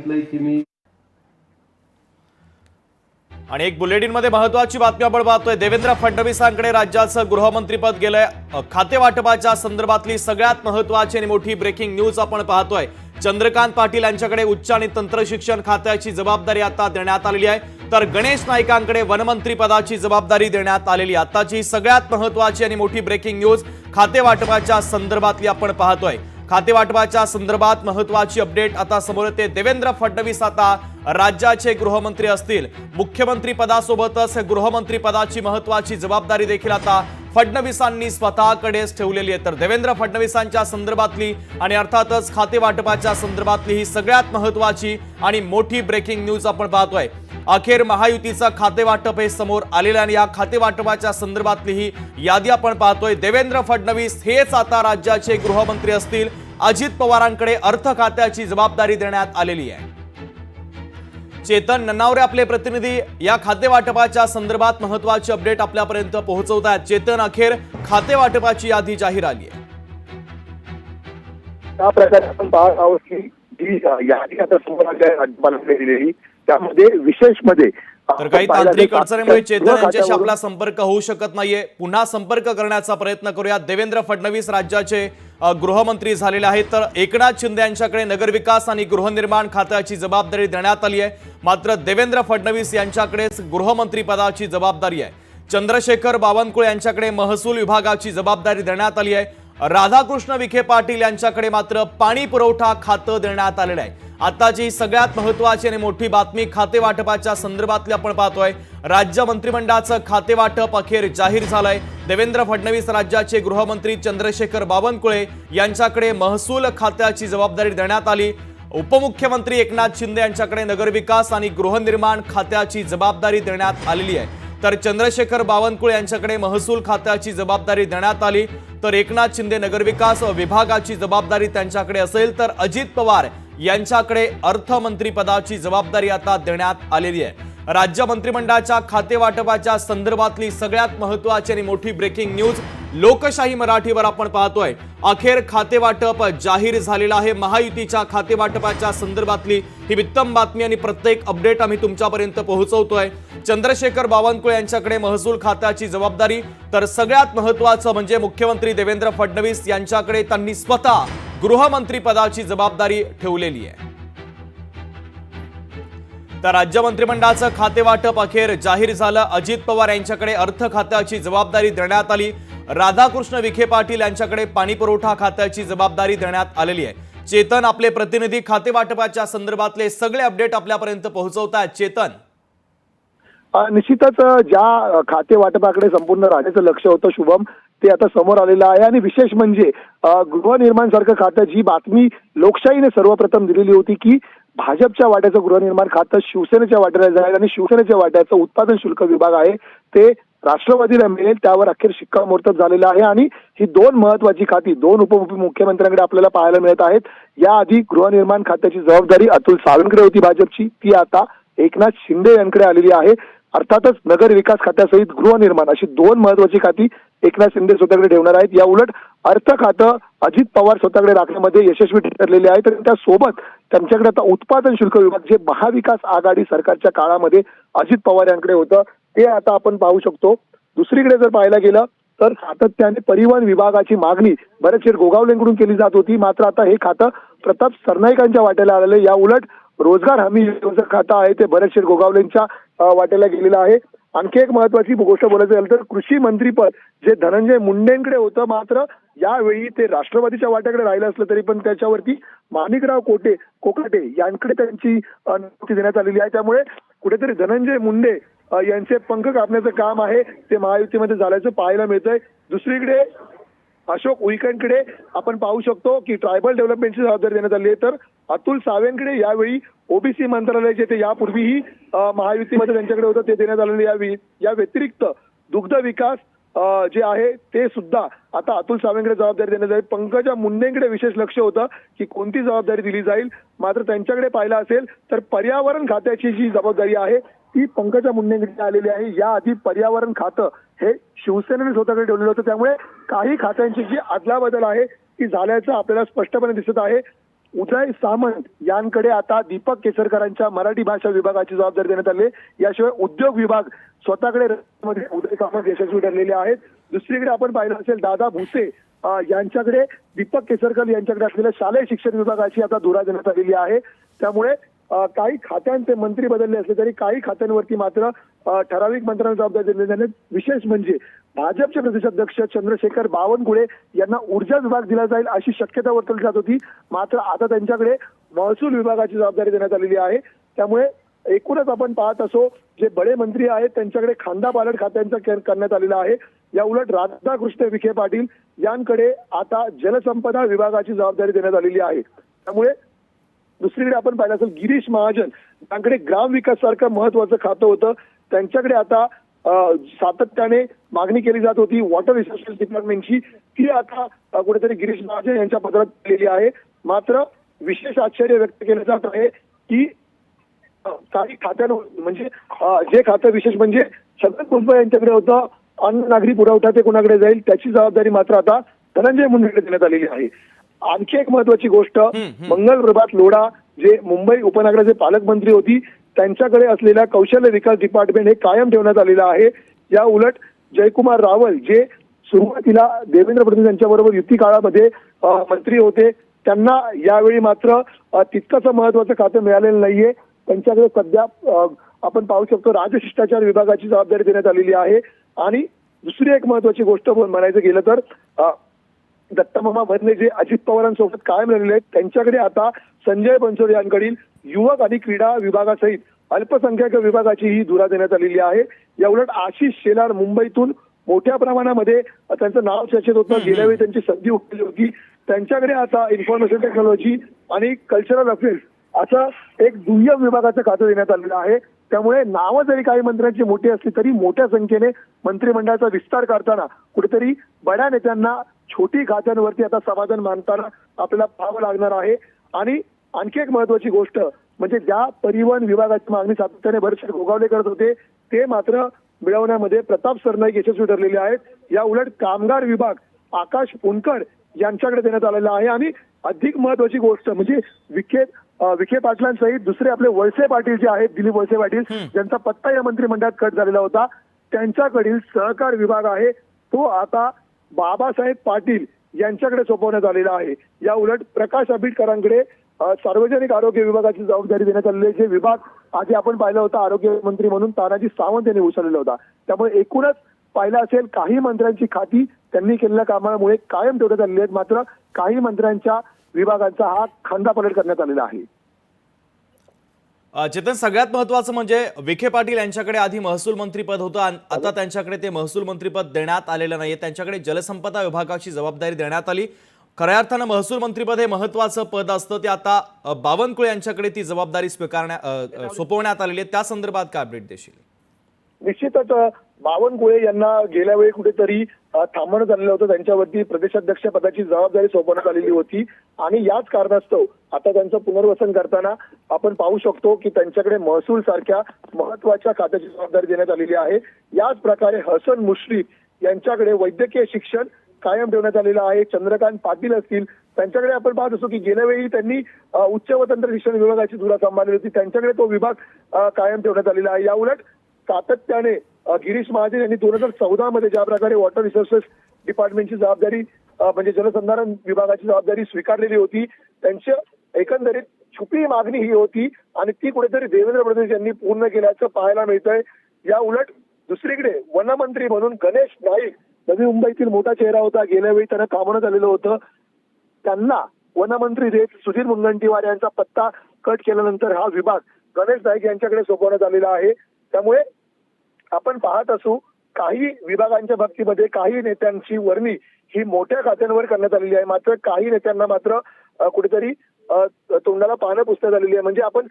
की मी आणि एक बुलेटिन मध्ये महत्त्वाची बातमी आपण पाहतोय। देवेंद्र फडणवीसांकडे राज्याचं गृहमंत्रीपद गेलंय। खाते वाटपाच्या संदर्भातली सगळ्यात महत्त्वाची आणि मोठी ब्रेकिंग न्यूज आपण पाहतोय। चंद्रकांत पाटील यांच्याकडे उच्च आणि तंत्र शिक्षण खात्याची जबाबदारी आता देण्यात आलेली आहे, तर गणेश नाईकांकडे वनमंत्री पदाची जबाबदारी देण्यात आलेली आहे। आताची सगळ्यात महत्त्वाची आणि मोठी ब्रेकिंग न्यूज खाते वाटपाच्या संदर्भातली आपण पाहतोय। खाते वाटपाच्या संदर्भात महत्त्वाची अपडेट आता समोर येते। देवेंद्र फडणवीस आता राज्याचे गृहमंत्री असतील। मुख्यमंत्री पदासोबतच गृहमंत्री पदाची महत्त्वाची जबाबदारी देखील आता फडणवीसांनी स्वतःकडेच ठेवलेली आहे। तर देवेंद्र फडणवीसांच्या संदर्भातली आणि अर्थातच खाते वाटपाच्या संदर्भातली ही सगळ्यात महत्त्वाची आणि मोठी ब्रेकिंग न्यूज आपण पाहतोय। अखेर महायुतीचं खाते वाटप हे समोर आलेलं आणि या खाते वाटपाच्या संदर्भातली ही यादी आपण पाहतोय। देवेंद्र फडणवीस हेच आता राज्याचे गृहमंत्री असतील। अजित पवारांकडे अर्थ खात्याची जबाबदारी देण्यात आलेली आहे। चेतन ननावरे आपले प्रतिनिधी या खाते वाटपाच्या संदर्भात महत्त्वाची अपडेट आपल्यापर्यंत पोहोचवतात। चेतन, अखेर खाते वाटपाची यादी जाहीर आली आहे। त्या प्रकारे आपण पाहत आहोत की जी यादी आता समोर आली आहे राज्यपालांकडे दिलेली, त्यामध्ये विशेषमध्ये तर काही तांत्रिक अडचणीमुळे चेतन यांच्याशी आपला संपर्क होऊ शकत नाहीये। पुन्हा संपर्क करण्याचा प्रयत्न करूया। देवेंद्र फडणवीस राज्याचे गृहमंत्री झालेले आहेत, तर एकनाथ शिंदे यांच्याकडे नगरविकास आणि गृहनिर्माण खात्याची जबाबदारी देण्यात आली आहे। मात्र देवेंद्र फडणवीस यांच्याकडेच गृहमंत्री पदाची जबाबदारी आहे। चंद्रशेखर बावनकुळे यांच्याकडे महसूल विभागाची जबाबदारी देण्यात आली आहे। राधाकृष्ण विखे पाटील यांच्याकडे मात्र पाणी पुरवठा खातं देण्यात आलेलं आहे। आताची सगळ्यात महत्त्वाची आणि मोठी बातमी खाते वाटपाच्या संदर्भातली आपण पाहतोय। राज्य मंत्रिमंडळाचं खाते वाटप अखेर जाहीर झालंय। देवेंद्र फडणवीस राज्याचे गृहमंत्री, चंद्रशेखर बावनकुळे यांच्याकडे महसूल खात्याची जबाबदारी देण्यात आली। उपमुख्यमंत्री एकनाथ शिंदे यांच्याकडे नगरविकास आणि गृहनिर्माण खात्याची जबाबदारी देण्यात आलेली आहे। तर चंद्रशेखर बावनकुळे यांच्याकडे महसूल खात्याची जबाबदारी देण्यात आली, तर एकनाथ शिंदे नगरविकास विभागाची जबाबदारी त्यांच्याकडे असेल, तर अजित पवार यांच्याकडे अर्थमंत्री पदाची जबाबदारी आता देण्यात आलेली आहे। राज्य मंत्रिमंडळाच्या खाते वाटपाच्या संदर्भातली सगळ्यात महत्त्वाची आणि मोठी ब्रेकिंग न्यूज लोकशाही मराठीवर आपण पाहतोय। अखेर खाते वाटप जाहीर झालेलं आहे। महायुतीच्या खाते वाटपाच्या संदर्भातली ही उत्तम बातमी आणि प्रत्येक अपडेट आम्ही तुमच्यापर्यंत पोहोचवतोय। चंद्रशेखर बावनकुळे यांच्याकडे महसूल खात्याची जबाबदारी, तर सगळ्यात महत्त्वाचं म्हणजे मुख्यमंत्री देवेंद्र फडणवीस यांच्याकडे त्यांनी स्वतः गृहमंत्री पदाची जबाबदारी ठेवलेली आहे। तर राज्य मंत्रिमंडळाचं खाते वाटप अखेर जाहीर झालं। अजित पवार यांच्याकडे अर्थ खात्याची जबाबदारी देण्यात आली। राधाकृष्ण विखे पाटील यांच्याकडे पाणी पुरवठा खात्याची जबाबदारी देण्यात आलेली आहे। चेतन, आपले प्रतिनिधी खाते वाटपाच्या संदर्भातले सगळे अपडेट आपल्यापर्यंत पोहोचवतात। चेतन, निश्चितच ज्या खाते वाटपाकडे संपूर्ण राज्याचं लक्ष होतं शुभम, ते आता समोर आलेलं आहे। आणि विशेष म्हणजे गृहनिर्माण सारखं खातं, जी बातमी लोकशाहीने सर्वप्रथम दिलेली होती की भाजपच्या वाट्याचं गृहनिर्माण खातं शिवसेनेच्या वाट्याला जाईल आणि शिवसेनेच्या वाट्याचं उत्पादन शुल्क विभाग आहे ते राष्ट्रवादीला मिळेल, त्यावर अखेर शिक्कामोर्तब झालेलं आहे। आणि ही दोन महत्वाची खाती दोन उपमुख्यमंत्र्यांकडे आपल्याला पाहायला मिळत आहेत। याआधी गृहनिर्माण खात्याची जबाबदारी अतुल सावेंकडे होती भाजपची, ती आता एकनाथ शिंदे यांकडे आलेली आहे। अर्थातच नगर विकास खात्यासहित गृहनिर्माण अशी दोन महत्वाची खाती एकनाथ शिंदे स्वतःकडे ठेवणार आहेत। या उलट अर्थ खातं अजित पवार स्वतःकडे राखण्यामध्ये यशस्वी ठरलेले आहेत। आणि त्यासोबत त्यांच्याकडे आता उत्पादन शुल्क विभाग, जे महाविकास आघाडी सरकारच्या काळामध्ये अजित पवार यांकडे होतं, ते आता आपण पाहू शकतो। दुसरीकडे जर पाहायला गेलं तर सातत्याने परिवहन विभागाची मागणी बरेचसे गोगावलेंकडून केली जात होती, मात्र आता हे खातं प्रताप सरनाईकांच्या वाट्याला आलेलं। या उलट रोजगार हमी योजनेचं खातं आहे ते बरेचसे गोगावलेंच्या वाट्याला गेलेलं आहे। आणखी एक महत्वाची गोष्ट बोलायचं झालं तर कृषी मंत्रीपद जे धनंजय मुंडेंकडे होतं, मात्र यावेळी ते राष्ट्रवादीच्या वाट्याकडे राहिलं असलं तरी पण त्याच्यावरती माणिकराव कोकाटे यांकडे त्यांची नियुक्ती देण्यात आलेली आहे। त्यामुळे कुठेतरी धनंजय मुंडे यांचे पंख कापण्याचं काम आहे ते महायुतीमध्ये झाल्याचं पाहायला मिळतंय। दुसरीकडे अशोक उईकेंकडे आपण पाहू शकतो की ट्रायबल डेव्हलपमेंटची जबाबदारी देण्यात आली आहे, तर अतुल सावेंकडे यावेळी ओबीसी मंत्रालय जे ते यापूर्वीही महायुतीमध्ये त्यांच्याकडे होतं ते देण्यात आलेलं यावेळी। या व्यतिरिक्त दुग्ध विकास जे आहे ते सुद्धा आता अतुल सावेंकडे जबाबदारी देण्यात आली। पंकजा मुंडेंकडे विशेष लक्ष होतं की कोणती जबाबदारी दिली जाईल, मात्र त्यांच्याकडे पाहिलं असेल तर पर्यावरण खात्याची जी जबाबदारी आहे ती पंकजा मुंडेंकडे आलेली आहे। याआधी पर्यावरण खातं हे शिवसेनेने स्वतःकडे ठेवलेलं होतं, त्यामुळे काही खात्यांची जी अदलाबदल आहे ती झाल्याचं आपल्याला स्पष्टपणे दिसत आहे। उदय सामंत यांकडे आता दीपक केसरकरांच्या मराठी भाषा विभागाची जबाबदारी देण्यात आली आहे. याशिवाय उद्योग विभाग स्वतःकडे मध्ये उदय सामंत यशस्वी ठरलेले आहेत. दुसरीकडे आपण पाहिलं असेल दादा भुसे यांच्याकडे दीपक केसरकर यांच्याकडे असलेल्या शालेय शिक्षण विभागाची आता धुरा देण्यात आलेली आहे. त्यामुळे काही खात्यांचे मंत्री बदलले असले तरी काही खात्यांवरती मात्र ठराविक मंत्र्यांना जबाबदारी देण्यात आली. विशेष म्हणजे भाजपचे प्रदेशाध्यक्ष चंद्रशेखर बावनकुळे यांना ऊर्जा विभाग दिला जाईल अशी शक्यता वर्तवली जात होती. मात्र आता त्यांच्याकडे महसूल विभागाची जबाबदारी देण्यात आलेली आहे. त्यामुळे एकूणच आपण पाहत असो जे बडे मंत्री आहेत त्यांच्याकडे खांदापालट खात्यांचा करण्यात आलेला आहे. या उलट राधाकृष्ण विखे पाटील यांकडे आता जलसंपदा विभागाची जबाबदारी देण्यात आलेली आहे. त्यामुळे दुसरीकडे आपण पाहिलं असेल गिरीश महाजन यांकडे ग्रामविकास सारखं महत्वाचं खातं होतं. त्यांच्याकडे आता सातत्याने मागणी केली जात होती वॉटर रिसोर्सेस डिपार्टमेंटची, ती आता कुठेतरी गिरीश महाजन यांच्या पदरात केलेली आहे. मात्र विशेष आश्चर्य व्यक्त केलं जात आहे की काही खात्यांवर म्हणजे जे खातं विशेष म्हणजे छगन भुजबळ यांच्याकडे होतं अन्न नागरी पुरवठा ते कुणाकडे जाईल त्याची जबाबदारी मात्र आता धनंजय मुंडेकडे देण्यात आलेली आहे. आणखी एक महत्वाची गोष्ट मंगल प्रभात लोढा जे मुंबई उपनगराचे पालकमंत्री होती त्यांच्याकडे असलेल्या कौशल्य विकास डिपार्टमेंट हे कायम ठेवण्यात आलेलं आहे. या उलट जयकुमार रावल जे सुरुवातीला देवेंद्र फडणवीस यांच्याबरोबर युती काळामध्ये मंत्री होते त्यांना यावेळी मात्र तितकंच महत्वाचं खातं मिळालेलं नाहीये. त्यांच्याकडे सध्या आपण पाहू शकतो राजशिष्टाचार विभागाची जबाबदारी देण्यात आलेली आहे. आणि दुसरी एक महत्वाची गोष्ट म्हणायचं गेलं तर दत्तमामा भरणे जे अजित पवारांसोबत कायम राहिलेले आहेत त्यांच्याकडे आता संजय बनसोडे यांकडील युवक आणि क्रीडा विभागासहित अल्पसंख्याक विभागाची ही धुरा देण्यात आलेली आहे. या उलट आशिष शेलार मुंबईतून मोठ्या प्रमाणामध्ये त्यांचं नाव चर्चेत होतं. गेल्या वेळी त्यांची संधी उठलेली होती. त्यांच्याकडे आता इन्फॉर्मेशन टेक्नॉलॉजी आणि कल्चरल अफेअर्स असं एक दुय्यम विभागाचं खातं देण्यात आलेलं आहे. त्यामुळे नावं जरी काही मंत्र्यांची मोठी असली तरी मोठ्या संख्येने मंत्रिमंडळाचा विस्तार करताना कुठेतरी बड्या नेत्यांना छोटी खात्यांवरती आता समाधान मानताना आपल्याला पाहावं लागणार आहे. आणि आणखी एक महत्वाची गोष्ट म्हणजे ज्या परिवहन विभागाची मागणी सातत्याने भरपूर गोगावले करत होते ते मात्र मिळवण्यामध्ये प्रताप सरनाईक यशस्वी ठरलेले आहेत. या उलट कामगार विभाग आकाश पुनकर यांच्याकडे देण्यात आलेला आहे. आणि अधिक महत्वाची गोष्ट म्हणजे विखे पाटलांसहित दुसरे आपले वळसे पाटील जे आहेत दिलीप वळसे पाटील ज्यांचा पत्ता या मंत्रिमंडळात कट झालेला होता त्यांच्याकडील सहकार विभाग आहे तो आता बाबासाहेब पाटील यांच्याकडे सोपवण्यात आलेला आहे. या उलट प्रकाश आंबेडकरांकडे सार्वजनिक आरोग्य विभागाची जबाबदारी देण्यात आलेली आहे. जे विभाग आधी आपण पाहिलं होतं आरोग्य मंत्री म्हणून तानाजी सावंत यांनी उचललेला होता. त्यामुळे एकूणच पाहिलं असेल काही मंत्र्यांची खाती त्यांनी केलेल्या कामामुळे कायम ठेवण्यात आलेली आहेत. मात्र काही मंत्र्यांच्या विभागांचा हा खांदापलट करण्यात आलेला आहे. चेतन सगळ्यात महत्वाचं म्हणजे विखे पाटील यांच्याकडे आधी महसूल मंत्रीपद होतं आता त्यांच्याकडे ते महसूल मंत्रीपद देण्यात आलेलं नाहीये. त्यांच्याकडे जलसंपदा विभागाची जबाबदारी देण्यात आली. खऱ्या अर्थानं महसूल मंत्रीपद हे महत्वाचं पद असतं ते आता बावनकुळे यांच्याकडे ती जबाबदारी सोपवण्यात आलेली आहे. त्या संदर्भात काय अपडेट देशील? निश्चितच बावनकुळे यांना गेल्या वेळी कुठेतरी थांबवण्यात आलेलं होतं. त्यांच्यावरती प्रदेशाध्यक्ष पदाची जबाबदारी सोपवण्यात आलेली होती आणि याच कारणास्तव आता त्यांचं पुनर्वसन करताना आपण पाहू शकतो की त्यांच्याकडे महसूल सारख्या महत्वाच्या खात्याची जबाबदारी देण्यात आलेली आहे. याच प्रकारे हसन मुश्रीफ यांच्याकडे वैद्यकीय शिक्षण कायम ठेवण्यात आलेलं आहे. चंद्रकांत पाटील असतील त्यांच्याकडे आपण पाहत असतो की गेल्या वेळी त्यांनी उच्च व तंत्र शिक्षण विभागाची धुरा सांभाळली होती त्यांच्याकडे तो विभाग कायम ठेवण्यात आलेला आहे. या उलट सातत्याने गिरीश महाजन यांनी 2014 मध्ये ज्या प्रकारे वॉटर रिसोर्सेस डिपार्टमेंटची जबाबदारी म्हणजे जलसंधारण विभागाची जबाबदारी स्वीकारलेली होती त्यांची एकंदरीत छुपी मागणी ही होती आणि ती कुठेतरी देवेंद्र फडणवीस यांनी पूर्ण केल्याचं पाहायला मिळतंय. या उलट दुसरीकडे वनमंत्री म्हणून गणेश नाईक नवी मुंबईतील मोठा चेहरा होता. गेल्या वेळी त्यांना कामवण्यात आलेलं होतं. त्यांना वनमंत्री देत सुधीर मुनगंटीवार यांचा पत्ता कट केल्यानंतर हा विभाग गणेश नाईक यांच्याकडे सोपवण्यात आलेला आहे. त्यामुळे आपण पाहत असू काही विभागांच्या बाबतीमध्ये काही नेत्यांची वर्णी ही मोठ्या खात्यांवर करण्यात आलेली आहे. मात्र काही नेत्यांना मात्र कुठेतरी तोंडाला पानं पुसण्यात आलेली आहे. म्हणजे आपण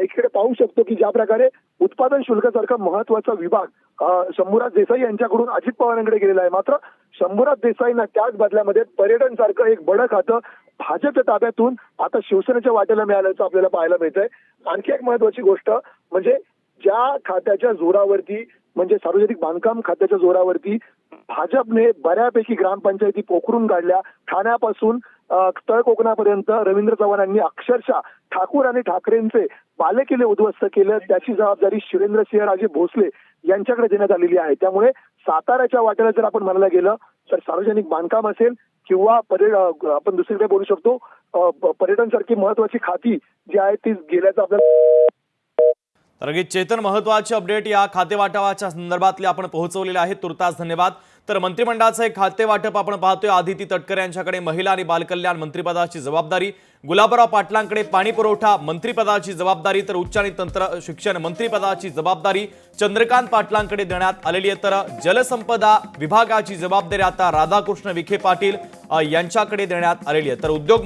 इकडे पाहू शकतो की ज्या प्रकारे उत्पादन शुल्कासारखा महत्वाचा विभाग शंभूराज देसाई यांच्याकडून अजित पवारांकडे गेलेला आहे. मात्र शंभूराज देसाईंना त्याच बदल्यामध्ये पर्यटन सारखं एक बडं खातं भाजपच्या ताब्यातून आता शिवसेनेच्या वाट्याला मिळाल्याचं आपल्याला पाहायला मिळतंय. आणखी एक महत्वाची गोष्ट म्हणजे ज्या खात्याच्या जोरावरती म्हणजे सार्वजनिक बांधकाम खात्याच्या जोरावरती भाजपने बऱ्यापैकी ग्रामपंचायती पोखरून काढल्या. ठाण्यापासून तळ कोकणापर्यंत रवींद्र चव्हाणांनी अक्षरशः ठाकूर आणि ठाकरेंचे बालेकिल्ले उद्ध्वस्त केलं. त्याची जबाबदारी शिवेंद्रसिंहराजे भोसले यांच्याकडे देण्यात आलेली आहे. त्यामुळे साताऱ्याच्या वाट्याला जर आपण म्हणायला गेलं तर सार्वजनिक बांधकाम असेल किंवा आपण दुसरीकडे बोलू शकतो पर्यटन सारखी महत्वाची खाती जी आहेत ती गेल्याचं आपल्याला. तर चेतन, महत्वाचे अपडेट या खातेवाटपाच्या संदर्भातले आपण पोहोचवलेले आहेत. तुर्तास धन्यवाद. तर मंत्रिमंडळाचं एक खातेवाटप आपण पाहतोय. आदिती तटकरे यांच्याकडे महिला आणि बालकल्याण मंत्रिपदाची जबाबदारी, गुलाबराव पाटलांकडे पाणी पुरवठा मंत्रिपदाची जबाबदारी, तर उच्च आणि तंत्र शिक्षण मंत्रिपदाची जबाबदारी चंद्रकांत पाटलांकडे देण्यात आलेली आहे. तर जलसंपदा विभागाची जबाबदारी आता राधाकृष्ण विखे पाटील यांच्याकडे देण्यात आलेली आहे. तर उद्योग